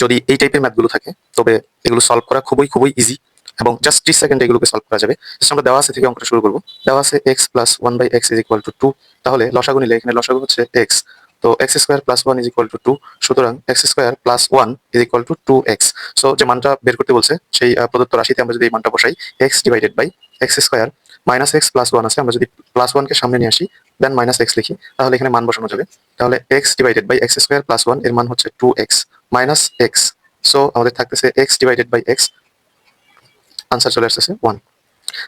যদি এই টাইপের ম্যাথগুলো থাকে তবে এগুলো সলভ করা খুবই খুবই ইজি এবং জাস্ট 30 সেকেন্ডে এগুলোকে সলভ করা যাবে। জাস্ট আমরা দেওয়া আছে থেকে অঙ্কটা শুরু করব। দেওয়া আছে x plus 1/x is equal to 2। তাহলে লসাগু নিলে এখানে লসাগু হচ্ছে x, তো x square plus 1 is equal to 2। সুতরাং x square plus 1 is equal two 2x। So যে মানটা বের করতে বলছে সেই প্রদত্ত রাশিতে আমরা যদি এই মানটা বসাই, x divided by x square minus x plus 1 আছে, আমরা যদি প্লাস 1 কে সামনে নিয়ে আসি দেন মাইনাস x লিখি, তাহলে এখানে মান বসানো যাবে। তাহলে x divided by x square plus 1 এর মান হচ্ছে 2x মাইনাস x। সো আমাদের থাকতেছে x divided by x, answer চলে আসতেছে 1।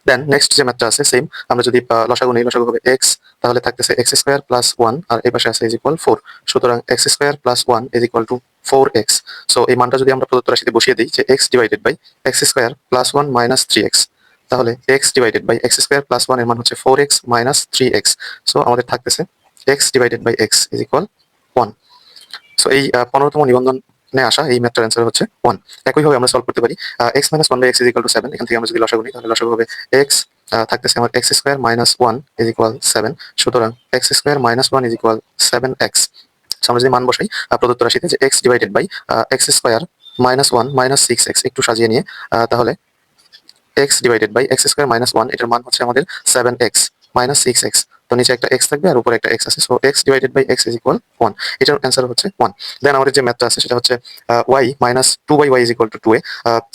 দেন নেক্সট যে ম্যাথটা আছে সেম, আমরা যদি লসাগু নেই, লসাগু হবে x, তাহলে থাকতেছে x স্কয়ার প্লাস 1 আর এই পাশে আছে ইজ ইকুয়াল 4। সুতরাং x square plus 1 is equal two 4x। So এই মানটা যদি আমরা প্রদত্ত রাশিতে বসিয়ে দিই যে x divided by x square plus 1 minus 3x, তাহলে x divided by x square plus 1 এর মান হচ্ছে 4x মাইনাস 3x। সো আমাদের থাকতেছে x divided by x is equal 1। So এই 15তম নিবন্ধনে আসা এই ম্যাথটার অ্যান্সার হচ্ছে 1। একইভাবে আমরা সলভ করতে পারি x minus 1/x is equal two 7। এখান থেকে আমরা যদি লসাগু নিই তাহলে লসাগু হবে x, থাকতেছে আমার x square minus 1 is equal 7। সুতরাং x square minus 1 is equal 7x। So আমরা যদি মান বসাই প্রদত্ত রাশিতে যে x divided by x square minus 1 minus 6x, একটু সাজিয়ে নিয়ে তাহলে x divided by x square minus 1 এটার মান হচ্ছে আমাদের 7x মাইনাস 6x। তো নিচে একটা x থাকবে আর উপরে একটা x আছে, so x divided by x is equal 1। এটার অ্যান্সার হচ্ছে 1। দেন আমাদের যে ম্যাথটা আছে সেটা হচ্ছে y minus 2/y is equal to 2a।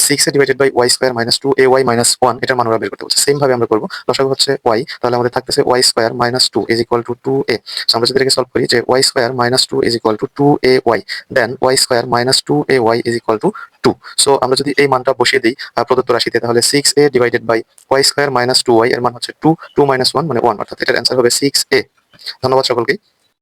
6a divided by y square minus 2ay minus 1 এটার মান আমরা বের করতে বলছি। সেম ভাবে আমরা করব, লসাগু হচ্ছে y, তাহলে আমাদের থাকতেছে y square minus 2 is equal to 2a। So আমরা যদি এটাকে সলভ করি যে y square minus 2 is equal to 2ay, then y square minus 2ay is equal to 2। So আমরা যদি এই মানটা বসিয়ে দিই প্রদত্ত রাশিতে, তাহলে 6a divided by y square minus 2y এর মান হচ্ছে 2, 2 মাইনাস 1 মানে 1, অর্থাৎ এটার অ্যান্সার হবে 6a। ধন্যবাদ সকলকে।